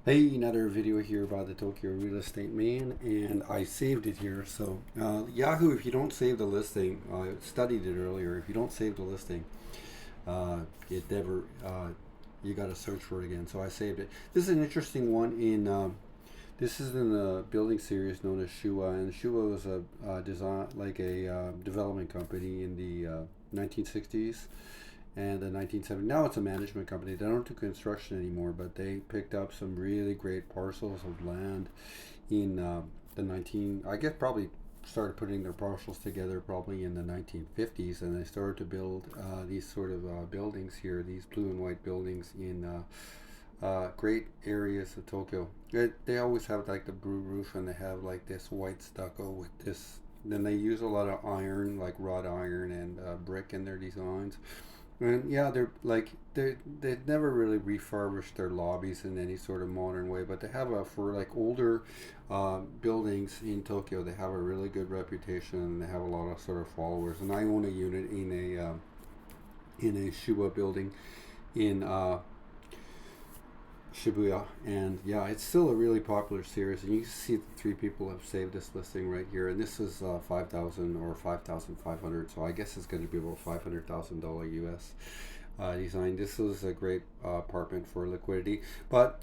Hey, another video here about the Tokyo real estate man, and I saved it here. So, Yahoo, if you don't save the listing, I studied it earlier. If you don't save the listing, it never, you got to search for it again. So I saved it. This is an interesting one. This is in a building series known as Shua, and Shua was a design like a development company in the 1960s and the 1970s. Now it's a management company. They don't do construction anymore, but they picked up some really great parcels of land in the 19. I guess probably started putting their parcels together probably in the 1950s, and they started to build these sort of buildings here, these blue and white buildings in great areas of Tokyo. They always have like the blue roof, and they have like this white stucco with this. Then they use a lot of iron, like wrought iron and brick in their designs. And yeah, they've never really refurbished their lobbies in any sort of modern way, but they have a for like older buildings in Tokyo. They have a really good reputation, and they have a lot of sort of followers. And I own a unit in a Shuba building in Shibuya, and yeah, it's still a really popular series. And you can see the three people have saved this listing right here, and this is 5,000 or 5,500. So I guess it's going to be about $500,000 US design. This was a great apartment for liquidity, but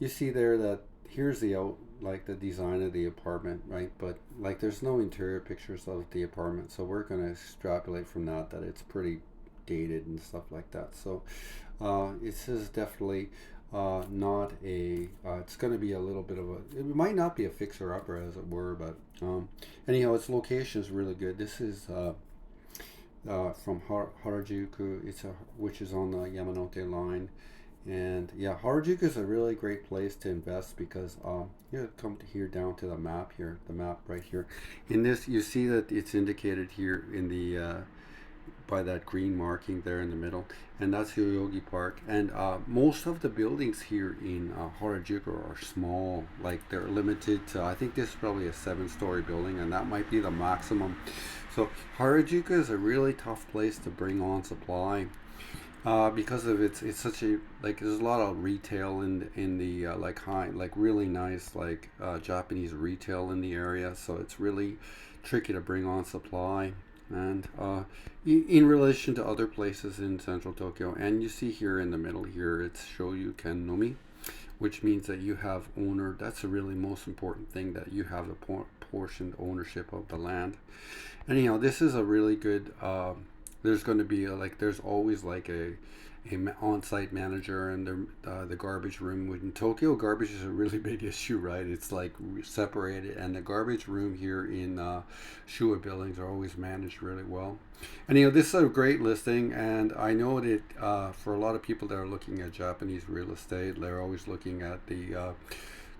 you see there that here's the out like the design of the apartment, right? But like there's no interior pictures of the apartment, so we're going to extrapolate from that it's pretty dated and stuff like that. So this is definitely not a. It's going to be a little bit of a. It might not be a fixer upper, as it were, but anyhow, its location is really good. This is from Harajuku. Which is on the Yamanote line, and yeah, Harajuku is a really great place to invest because you come to here down to the map here, the map right here. In this, you see that it's indicated here in the by that green marking there in the middle, and that's Yoyogi Park. And most of the buildings here in Harajuku are small, like they're limited to. I think this is probably a seven-story building, and that might be the maximum. So Harajuku is a really tough place to bring on supply. Because of it's such a like there's a lot of retail in the like high like really nice like Japanese retail in the area, so it's really tricky to bring on supply. And in relation to other places in central Tokyo, and you see here in the middle here, it's Shoyu Ken Nomi, which means that you have owner. That's the really most important thing, that you have the portioned ownership of the land. Anyhow, this is a really good. There's going to be there's always like a on-site manager, and the garbage room. In Tokyo, garbage is a really big issue, right? It's like separated, and the garbage room here in Shua buildings are always managed really well. And this is a great listing, and I know that for a lot of people that are looking at Japanese real estate, they're always looking at the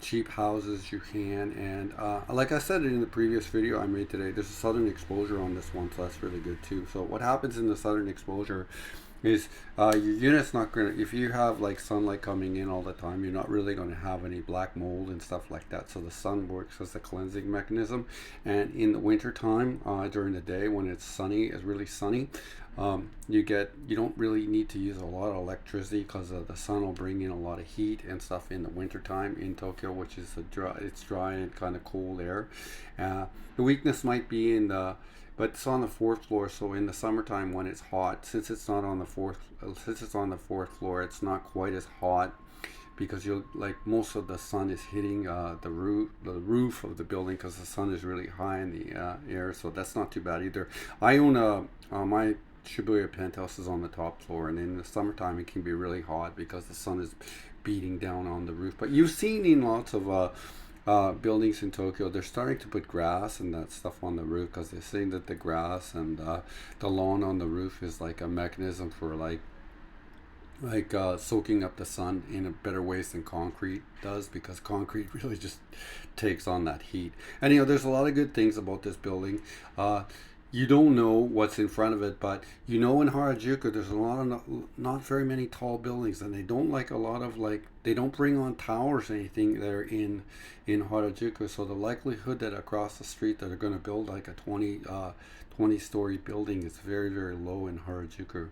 cheap houses you can. And like I said in the previous video I made today, there's a southern exposure on this one, so that's really good too. So what happens in the southern exposure is your unit's not gonna, if you have like sunlight coming in all the time, you're not really going to have any black mold and stuff like that. So the sun works as a cleansing mechanism. And in the winter time, during the day when it's really sunny, you don't really need to use a lot of electricity, because the sun will bring in a lot of heat and stuff in the winter time in Tokyo, which is it's dry and kind of cold air. The weakness might be in the, but it's on the fourth floor, so in the summertime when it's hot, since it's on the fourth floor, it's not quite as hot, because you'll like most of the sun is hitting the roof of the building, because the sun is really high in the air, so that's not too bad either. I own my Shibuya penthouse is on the top floor, and in the summertime it can be really hot because the sun is beating down on the roof. But you've seen in lots of buildings in Tokyo, they're starting to put grass and that stuff on the roof, because they're saying that the grass and the lawn on the roof is like a mechanism for soaking up the sun in a better ways than concrete does, because concrete really just takes on that heat. And there's a lot of good things about this building. You don't know what's in front of it, but in Harajuku there's a lot of not very many tall buildings, and they don't like a lot of they don't bring on towers or anything there in Harajuku. So the likelihood that across the street that are going to build like a 20 story building is very, very low in Harajuku.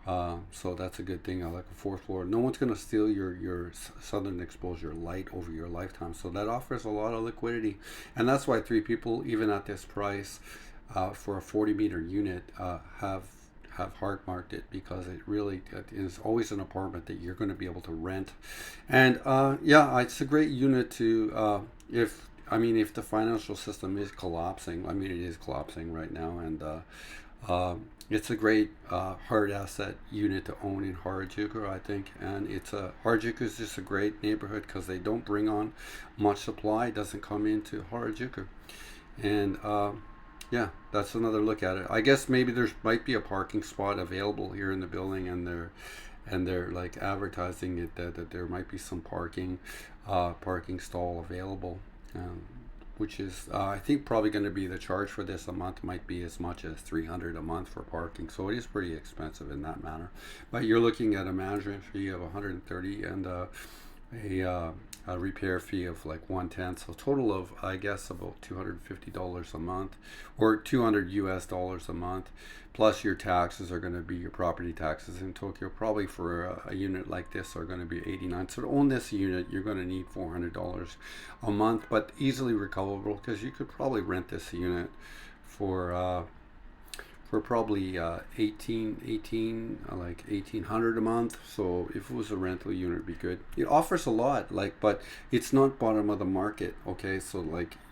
So that's a good thing. I like a fourth floor. No one's going to steal your southern exposure light over your lifetime. So that offers a lot of liquidity, and that's why three people, even at this price, for a 40-meter unit, have hard marked it, because it is always an apartment that you're going to be able to rent. And yeah, it's a great unit to if the financial system is collapsing. I mean, it is collapsing right now, and it's a great hard asset unit to own in Harajuku, I think. And Harajuku is just a great neighborhood because they don't bring on much supply. It doesn't come into Harajuku, and yeah, that's another look at it. I guess maybe might be a parking spot available here in the building, and they're like advertising it that there might be some parking stall available. Which is I think probably going to be the charge for this a month might be as much as $300 a month for parking, so it is pretty expensive in that manner. But you're looking at a management fee of 130 and a repair fee of like 110, so total of I guess about $250 a month, or $200 a month, plus your taxes are going to be your property taxes in Tokyo, probably for a unit like this are going to be 89. So to own this unit you're going to need $400 a month, but easily recoverable, because you could probably rent this unit for probably 1800 a month. So if it was a rental unit, it'd be good. It offers a lot, but it's not bottom of the market. Okay, so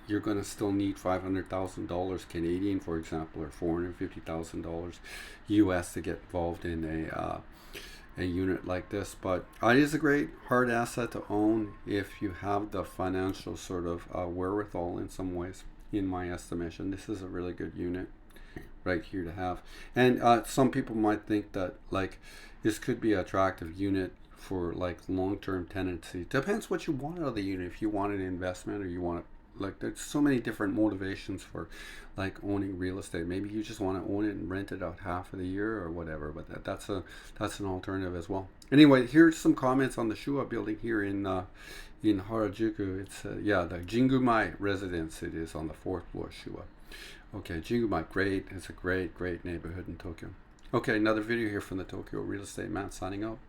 you're gonna still need $500,000 Canadian, for example, or $450,000 US to get involved in a unit like this. But it is a great hard asset to own if you have the financial sort of wherewithal in some ways. In my estimation, this is a really good unit right here to have. And some people might think that this could be an attractive unit for long-term tenancy. Depends what you want out of the unit. If you want an investment, or you want there's so many different motivations for owning real estate. Maybe you just want to own it and rent it out half of the year or whatever, but that's an alternative as well. Anyway, here's some comments on the Shua building here in Harajuku. It's the Jingumai residence. It is on the 4th floor, Shua. Okay, Jingumai, great. It's a great neighborhood in Tokyo. Okay, another video here from the Tokyo Real Estate Man, signing out.